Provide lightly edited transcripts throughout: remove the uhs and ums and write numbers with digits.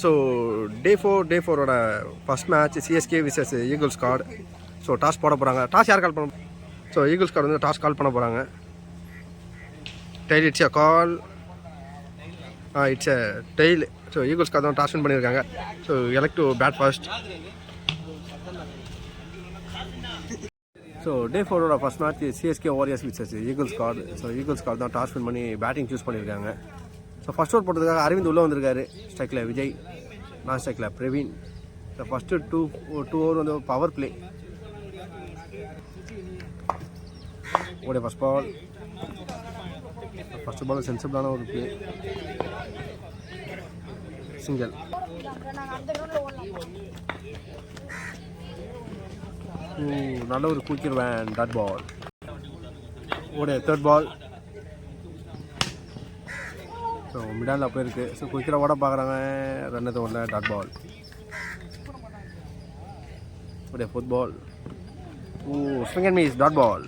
So day ஃபோரோட first match CSK versus Eagles Guard. So toss போட போகிறாங்க. Toss யார் கால் பண்ண? ஸோ ஈகிள்ஸ் கார்டு வந்து டாஸ் கால் பண்ண போகிறாங்க. Tail it's a call. It's a tail. So Eagles Guard தான் டாஸ் வின் பண்ணியிருக்காங்க. So elect to bat first. So day ஃபோரோட first match CSK Warriors versus Eagles Guard. So Eagles Guard தான் toss win பண்ணி batting choose பண்ணியிருக்காங்க. So first over போட்டதுக்காக அரவிந்த் உள்ளே வந்திருக்காரு. ஸ்ட்ரைக்கில் விஜய், நான் ஸ்ட்ரைக்கில் Praveen. So first two over வந்து பவர் பிளே. ஓடைய ஃபஸ்ட் பால். ஃபஸ்ட் பால் சென்சிபிளான ஒரு பிளே. சிங்கிள். நல்ல ஒரு குயிக்கர் வேன் டாட் பால். ஓடைய தேர்ட் பால். ஸோ மிடானில் போயிருக்கு. ஸோ குயிக்கராக ஓட பார்க்குறாங்க. ரன் எதுவும் டாட் பால். ஓடைய fourth ball. Swing and miss dot ball.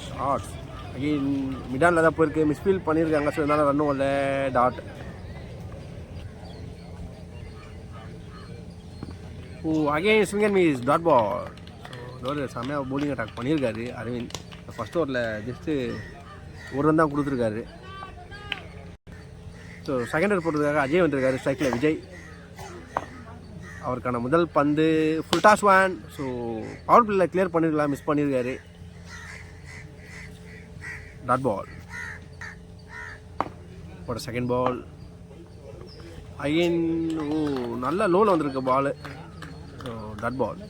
Shorts again மிடானில் தான் போயிருக்கு. மிஸ்ஃபீல் பண்ணியிருக்காங்க. ஸோ இதனால் ரன்னும் இல்லை dot. Again swing and miss dot ball. So ஒரு செம்மையாக போலிங் அட்டாக் பண்ணியிருக்காரு அரவிந்த். ஃபஸ்ட் ஓவரில் ஜஸ்ட்டு ஒரு ரன் தான் கொடுத்துருக்காரு. ஸோ செகண்ட் ஓவர் போட்டதுக்காக அஜய் வந்திருக்காரு. ஸ்ட்ரைக்கில் விஜய். அவருக்கான முதல் பந்து full toss one. So power பிளேயில் கிளியர் பண்ணியிருக்கலாம், மிஸ் பண்ணியிருக்காரு. Dot ball. ஒரு செகண்ட் பால். அகைன் நல்ல லோவில் வந்திருக்கு பால். So dot ball.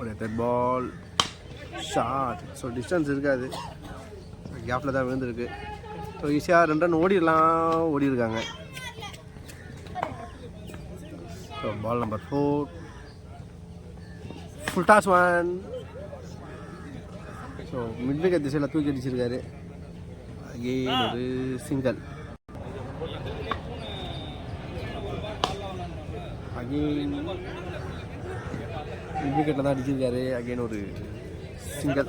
ஒரு third ball. Short. So distance இருக்காது, கேப்பில் தான் விழுந்திருக்கு. ஸோ ஈஸியாக 2 ரன் ஓடி இருக்காங்க. So ball number 4 full toss one. So mid wicket திசையில் தூக்கி அடிச்சிருக்காரு. அகெயின் ஒரு சிங்கிள். அகெயின் மிட் விக்கெட்டில் தான் அடிச்சிருக்காரு. அகெயின் ஒரு சிங்கிள்.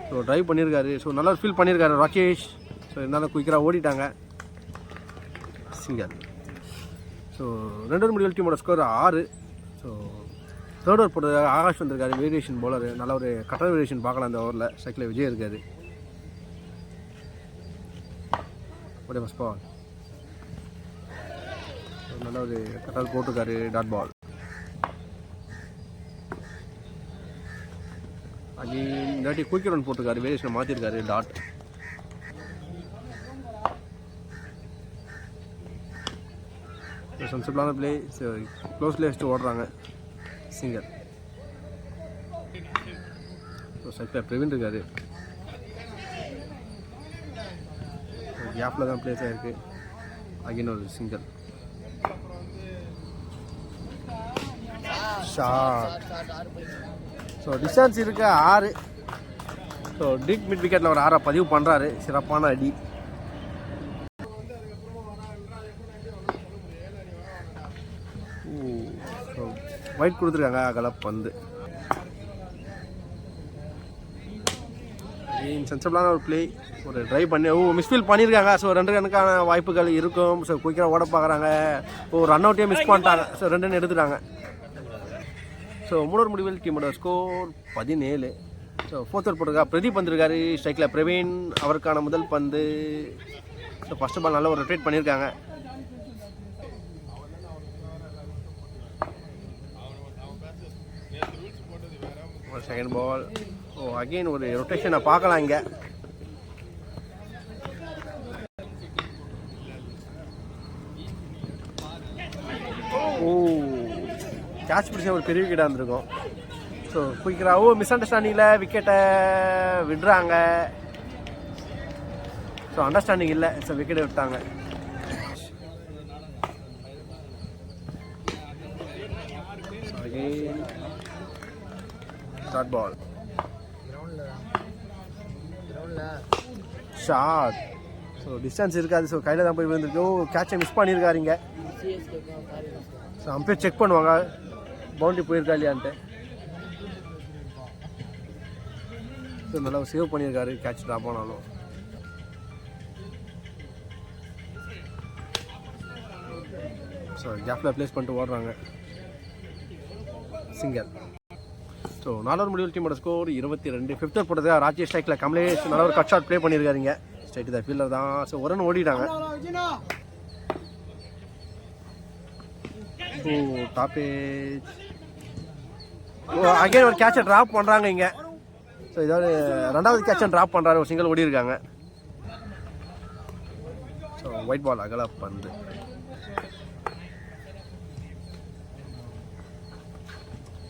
ஸோ ட்ரைவ் பண்ணியிருக்காரு. ஸோ நல்லா ஃபீல் பண்ணியிருக்காரு ராகேஷ். ஸோ இருந்தாலும் குயிக்கராக ஓடிட்டாங்க. சிங்கிள். ஸோ 2 முடிவில் டீமோட ஸ்கோர் 6. ஸோ தேர்ட் ஓவர் போட்டதுக்காக ஆகாஷ் வந்திருக்காரு. Variation bowler. நல்ல ஒரு கட்டர் வேரியேஷன் பார்க்கலாம் அந்த ஓவரில். ஸ்ட்ரைக்கில் விஜய் இருக்காரு. ஒரே ஃபஸ்ட் பால். நல்ல ஒரு கட்டர் போட்டிருக்காரு. டாட் பால். அகெயின் இந்த வாட்டி குயிக் ரன் போட்டிருக்காரு. வேரியேஷனை மாற்றிருக்காரு. டாட். சென்சிபிளான பிளே. க்ளோஸ்ல வச்சுட்டு ஓடுறாங்க. சிங்கர். சைக்கில் பிரவீன் இருக்காரு. கேப்பில் தான் பிளேஸ் ஆகிருக்கு. அகைன் ஒரு சிங்கர். ஷார்ட். ஸோ டிஸ்டன்ஸ் இருக்கு 6. ஸோ டீப் மிட் விக்கெட்டில் ஒரு 6 பதிவு பண்ணுறாரு. சிறப்பான அடி. ஒயிட் கொடுத்துருக்காங்க. அகலப் வந்து சென்சிபிளான ஒரு பிளே. ஒரு ட்ரைவ் பண்ணி மிஸ்ஃபீல் பண்ணியிருக்காங்க. ஸோ 2 ரனுக்கான வாய்ப்புகள் இருக்கும். ஸோ குயிக்காக ஓட பார்க்குறாங்க. ரன் அவுட்டே மிஸ் பண்ணிட்டாங்க. ஸோ 2 ரன் எடுத்துட்டாங்க. ஸோ 3 முடிவில் டீமோட ஸ்கோர் 17. ஸோ ஃபோர்த் ஓவர் போட்டிருக்கா பிரதீப் வந்திருக்காரு. ஸ்ட்ரைக்கில் பிரவீன். அவருக்கான முதல் பந்து. ஸோ ஃபஸ்ட்டு பால் நல்லா ஒரு ரொட்டேட் பண்ணியிருக்காங்க. Second ball. அகெயின் ஒரு ரொட்டேஷனை பார்க்கலாம் இங்கே. கேட்ச் பிடிச்ச ஒரு பெரிய விக்கெட்டாக இருந்திருக்கும். ஸோ குயிக்கராக மிஸ் அண்டர்ஸ்டாண்டிங்கில் விக்கெட்டை விடுறாங்க. ஸோ அண்டர்ஸ்டாண்டிங் இல்லை. ஸோ விக்கெட்டை விட்டாங்க. Again dot ball. Short. So distance இருக்காது. ஸோ கையில் தான் போய் விழுந்துருக்கு. கேட்சை மிஸ் பண்ணியிருக்காருங்க. ஸோ அம்பையர் செக் பண்ணுவாங்க பவுண்டரி போயிருக்கா இல்லையான்ட்டு. ஸோ நல்லா சேவ் பண்ணியிருக்காரு கேட்ச் ட்ராப் ஆனாலும். ஸோ கேப்பில் ப்ளேஸ் பண்ணிட்டு ஓடுறாங்க. சிங்கர். ஸோ 4 முடிவில் டீமோட ஸ்கோர் 22. 5th ஓவர் போட்டது ராஜேஷ் ஸ்ட்ரைக்கில் கமலேஷ் நல்ல ஒரு கட் ஷாட் ப்ளே பண்ணியிருக்காருங்க. ஸ்ட்ரைட் தான் ஃபீல்டர் தான். ஸோ ஒரு ரன் ஓடிட்டாங்க. ஓ டாப்பேஜ். ஓ அகைன் ஒரு கேட்சை ட்ராப் பண்ணுறாங்க இங்கே. ஸோ இதாவது 2வது கேட்சை ட்ராப் பண்ணுறாரு. ஒரு சிங்கிள் ஓடி இருக்காங்க. ஸோ ஒயிட் பால் அகல பந்து.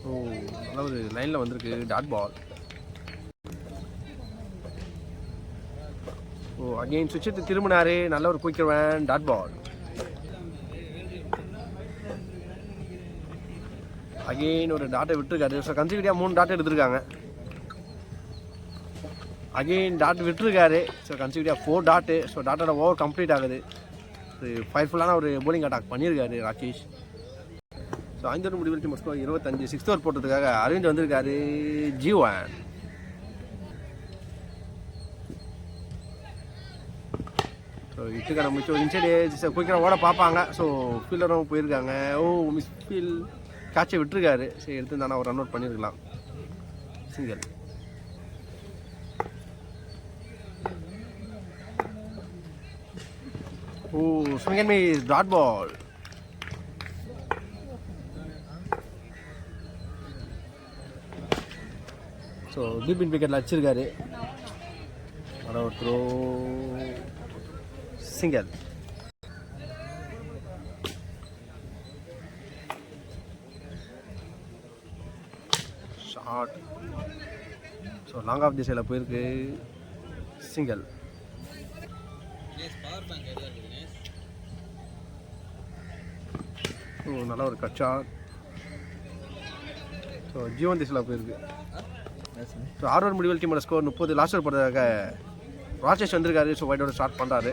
ஓ நல்ல ஒரு லைனில் வந்திருக்கு டாட் பால். ஓ அகெயின் சுவிட்ச் திரும்பினாரு. நல்ல ஒரு குயிக்கிறவன் டாட் பால். அகெயின் ஒரு டாட்டை விட்டுருக்காரு. ஸோ கன்சிக்யூட்டிவாக 3 டாட் எடுத்திருக்காங்க. அகெயின் டாட் விட்டுருக்காரு. ஸோ கன்சிக்யூட்டிவாக 4 டாட்டு. ஸோ டாட்டோட ஓவர் கம்ப்ளீட் ஆகுது. ஃபயர்ஃபுல்லான ஒரு போலிங் அட்டாக் பண்ணியிருக்காரு ராகேஷ். ஸோ 5 ஓவர் முடிவில் டீம் ஸ்கோர் 25. 6th ஓவர் போட்டதுக்காக அரவிந்த் வந்திருக்காரு. ஜீவன். ஸோ இதுக்கான மிச்சம் இன்சைடு குயிக்காக ஓட பார்ப்பாங்க. ஸோ ஃபீல்டரும் போயிருக்காங்க. ஓ மிஸ் ஃபீல் கேட்சை விட்டுருக்காரு. சரி எடுத்துருந்தானா ஒரு ரன் அவுட் பண்ணியிருக்கலாம். சிங்கிள். ஓ swing and miss dot ball. So deep இன் விக்கெட்டில் அடிச்சிருக்காரு. ஒரு throw single. Short. So long off திசையில் போயிருக்கு. சிங்கிள். ஸோ நல்ல ஒரு கட் ஷாட். ஸோ ஜீவன் திசையில் போயிருக்கு. ஸோ 6 ஓவர் முடிவில் டீமோட ஸ்கோர் 30. லாஸ்ட் ஓவர் போடுறதுக்காக ராஜேஷ் வந்திருக்காரு. ஸோ ஒயிட்டோட ஸ்டார்ட் பண்ணுறாரு.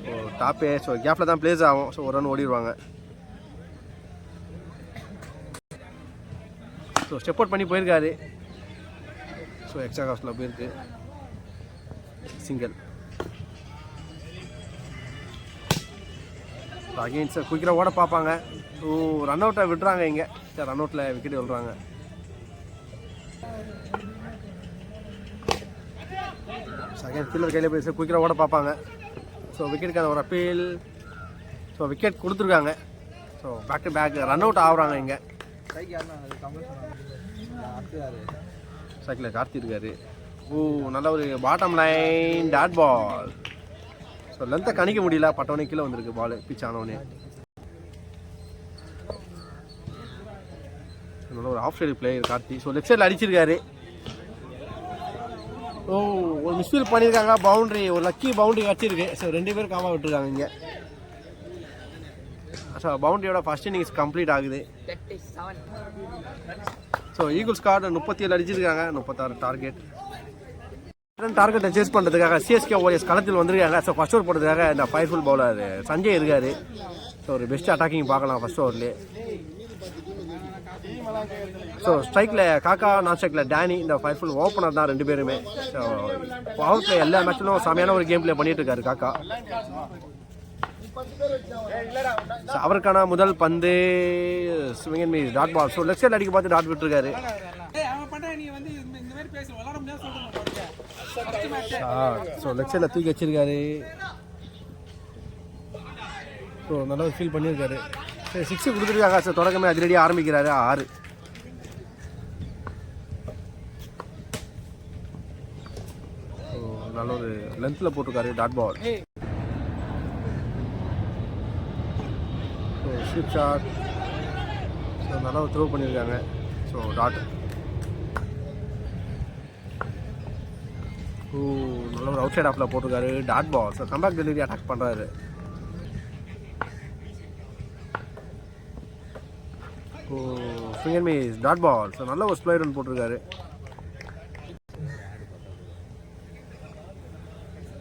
ஸோ டாப்பே. ஸோ கேப்பில் தான் பிளேஸ் ஆகும். ஸோ ஒரு ரன் ஓடிடுவாங்க. ஸோ ஸ்டெப் அவுட் பண்ணி போயிருக்காரு. ஸோ எக்ஸ்ட்ரா காஸ்டில் போயிருக்கு. சிங்கிள். அகெயின் சார் குயிக்கராக ஓட பார்ப்பாங்க. ஸோ ரன் அவுட்டை விட்டுறாங்க இங்கே. சார் ரன் அவுட்டில் விக்கெட் விடுறாங்க. செகண்ட் ஃபீல்டர் கையில் போய் சார் குயிக்கராக ஓட பார்ப்பாங்க. ஸோ விக்கெட்டுக்கான ஒரு அப்பீல். ஸோ விக்கெட் கொடுத்துருக்காங்க. So back to back run out ஆகுறாங்க இங்கே. சைக்கிளில் கார்த்தி இருக்காரு. ஓ நல்ல ஒரு bottom line dot ball. So லென்த்தை கணிக்க முடியல. பட்டவனே கீழே வந்திருக்கு பால் பிச் ஆனவனே. நல்ல ஒரு off side player Karthi. So left சைடில் அடிச்சிருக்காரு. ஓ ஒரு மிஸ்ஃபீல் பண்ணியிருக்காங்க. பவுண்ட்ரி ஒரு லக்கி பவுண்ட்ரி வச்சிருக்கு. ஸோ 2 பேர் காமா விட்டுருக்காங்க இங்கே. ஸோ பவுண்ட்ரியோட ஃபர்ஸ்ட் இன்னிங்ஸ் கம்ப்ளீட் ஆகுது. ஸோ ஈகிள்ஸ் கார்டு 37 அடிச்சிருக்காங்க. 36 டார்கெட். டார்கெட்டை சேஸ் பண்ணுறதுக்காக சிஎஸ்கே ஓஎஸ் களத்தில் வந்திருக்காங்க. ஸோ ஃபர்ஸ்ட் ஓவர் போடுறதுக்காக இந்த ஃபயர்ஃபுல் பவுலர் சஞ்சய் இருக்காரு. ஸோ ஒரு பெஸ்ட் அட்டாக்கிங் பார்க்கலாம் ஃபர்ஸ்ட் ஓவர்லேயே. ஸோ ஸ்ட்ரைக்கில் காக்கா, நான் ஸ்ட்ரைக்கில் டேனி. இந்த ஃபயர்ஃபுல் ஓப்பனர் தான் 2 பேருமே. ஸோ பவர் பிளே எல்லா மேட்சிலும் செமையான ஒரு கேம் பிளே பண்ணிட்டு இருக்காரு காக்கா. அவருக்கான முதல் பந்து swing and miss dot ball. So left side அடிக்க பார்த்து டாட் விட்டுருக்காரு. ஸோ லெஃப்ட் சைடில் தூக்கி வச்சிருக்காரு. ஸோ நல்லா ஃபீல் பண்ணியிருக்காரு. சரி 6 கொடுத்துருக்காங்க. ஸோ தொடக்கமே அதிரடியாக ஆரம்பிக்கிறாரு. 6. ஸோ நல்ல ஒரு லென்த்தில் போட்டிருக்காரு dot ball. So slip shot. So நல்லா த்ரோ பண்ணியிருக்காங்க. So dot. ஓ நல்ல ஒரு அவுட் சைட் ஆஃபில் போட்டிருக்காரு dot ball. So comeback delivery attack பண்ணுறாரு. ஓ swing miss dot ball. So நல்ல ஒரு ஸ்ப்ளை ரன் போட்டிருக்காரு.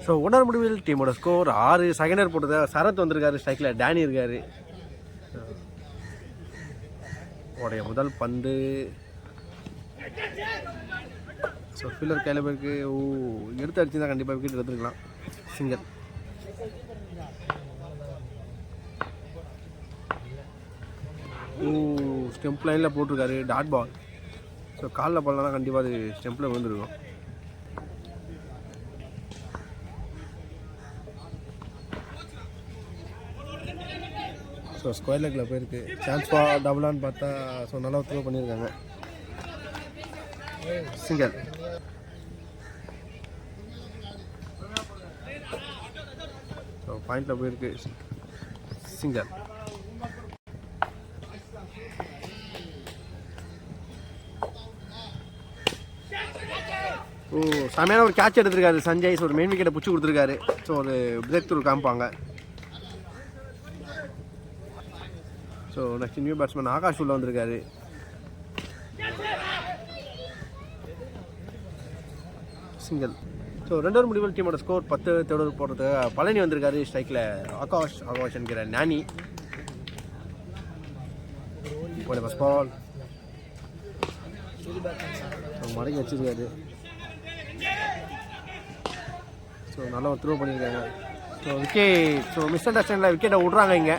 ஸோ ஒன்றாம் முடிவில் டீமோட ஸ்கோர் 6. செகண்ட் இயர் போட்டது சரத் வந்திருக்காரு, ஸ்ட்ரைக்கில் டேனி இருக்காரு. உடைய முதல் பந்து ஸோ ஃபீல்டர் கையில் போயிருக்கு. எடுத்து அடிச்சு தான் கண்டிப்பாக விக்கெட் எடுத்துருக்கலாம். சிங்கர் ஸ்டெம்ப் லைனில் போட்டிருக்காரு, டாட் பால். ஸோ காலில் பால்லாம் கண்டிப்பாக அது ஸ்டெம்பில் விழுந்துருக்கும். ஸோ ஸ்கொயர் லெக்கில் போயிருக்கு. சான்ஸ் டபுளான்னு பார்த்தா ஸோ நல்லா த்ரோ பண்ணியிருக்காங்க. சிங்கர் ஸோ பாயிண்டில் போயிருக்கு. சிங்கர் செமையான ஒரு கேட்ச் எடுத்திருக்காரு சஞ்சய். ஸோ ஒரு மெயின் விக்கெட்டை பிடிச்சி கொடுத்துருக்காரு. ஸோ ஒரு பிரேக் த்ரூ காமிப்பாங்க. So next new batsman Akash உள்ள வந்திருக்காரு. சிங்கிள். ஸோ 2 முடிவில் டீமோட ஸ்கோர் 10. தேர்ட் போடுறதுக்கு பழனி வந்திருக்காரு, ஸ்ட்ரைக்கில் ஆகாஷ் என்கிற நானி. ஃபர்ஸ்ட் பால் மடக்கி வச்சிருக்காரு. ஸோ நல்லா ஒரு த்ரோ பண்ணியிருக்காங்க. So wicket. ஸோ மிஸ் அண்டர்ஸ்டாண்டில் விக்கெட்டை விட்றாங்க இங்கே.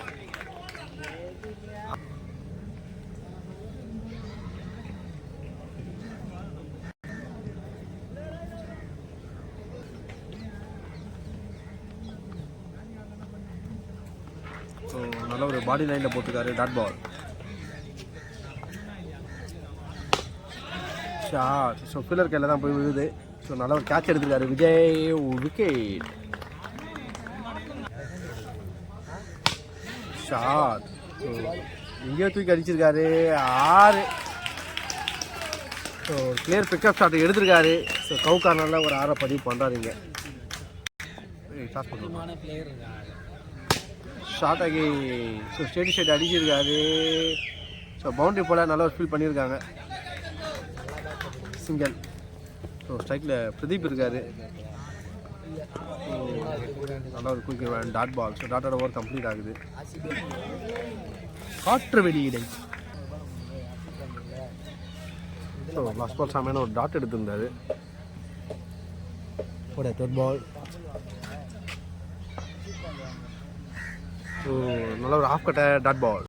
ஸோ நல்ல ஒரு பாடி லைனில் போட்டுருக்காரு, dot ball. Shot. So fielder கையில் தான் போய் விழுது. ஸோ நல்ல ஒரு கேட்ச் எடுத்துருக்காரு விஜய். விக்கெட். ஷாட். ஸோ இங்கேயோ தூக்கி அடிச்சிருக்காரு. 6. ஸோ கிளியர் பிக்கப் ஷாட் எடுத்திருக்காரு. ஸோ கவுக்கார்னரில் ஒரு 6 பதிவு பண்ணுறாருங்க. ஷாட் ஆகி ஸோ ஸ்டேடி ஷேட் அடிச்சிருக்காரு. ஸோ பவுண்டரி போல் நல்லா ஒரு ஃபீல் பண்ணியிருக்காங்க. சிங்கல். ஸோ ஸ்ட்ரைக்கில் பிரதீப் இருக்கார். நல்லா ஒரு குயிக் டாட் பால். ஸோ டாட்டோட ஓவர் கம்ப்ளீட் ஆகுது. காற்று வெளியீடை. ஸோ லாஸ்ட் பால் சாமியான ஒரு டாட் எடுத்திருந்தாரு. Third ball. ஸோ நல்ல ஒரு ஆஃப் கட்ட டாட் பால்.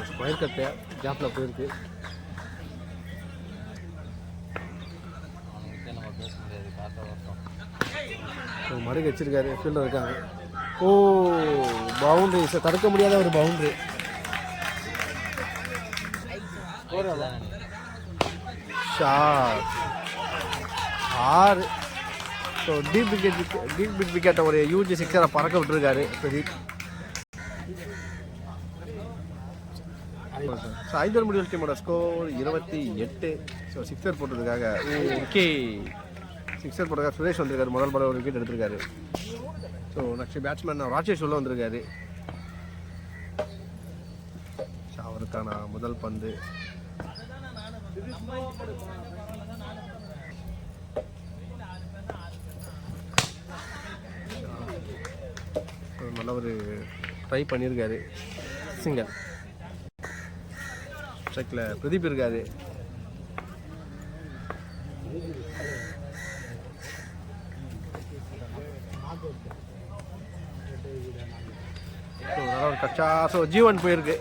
ஸ்கொயர் கட்டு கேப்பில் போயிருக்கு. மடக்கு வச்சிருக்காரு, ஃபீல்டர் இருக்காங்க. பவுண்டரி. ஸோ தடுக்க முடியாத ஒரு பவுண்டரி. ஷாட். 6. ஸோ டீப் விக்கெட்டை ஒரு யூஜி 6 பறக்க விட்டுருக்காரு பிரதீப். ஸோ 5 முடிவில் டீமோட ஸ்கோர் 28. ஸோ 6 போட்டதுக்காக ஓகே 6 போட்டதுக்காக சுரேஷ் வந்திருக்காரு. முதல் பால் ஒரு விக்கெட் எடுத்திருக்காரு. ஸோ நெக்ஸ்ட் பேட்ஸ்மேன் ராஜேஷ் உள்ள வந்திருக்காரு. ஸோ அவருக்கான முதல் பந்து. நல்ல ஒரு ட்ரை பண்ணியிருக்காரு. சிங்கர். ஸ்ட்ரைக்கில் பிரதீப் இருக்காரு. நல்ல ஒரு கச்சா. ஸோ ஜீவன் போயிருக்கு.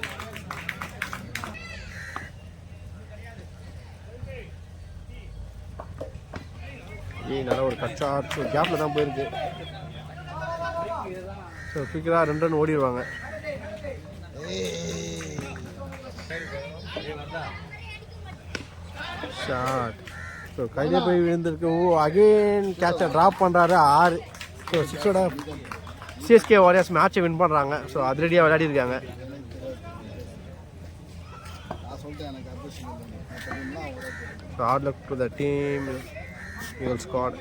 நல்ல ஒரு கச்சா. ஸோ கேப்பில் தான் போயிருக்கு. ஸோ குயிக்கராக 2 ரன் ஓடிடுவாங்க. ஷாட். ஸோ கையிலே போய் விழுந்திருக்கு. அகெயின் கேட்சை ட்ராப் பண்ணுறாரு. 6. ஸோ 6ஓட சிஎஸ்கே வாரியர்ஸ் மேட்சை வின் பண்ணுறாங்க. ஸோ அதிரடியாக விளையாடிருக்காங்க. So hard luck to the team, your squad.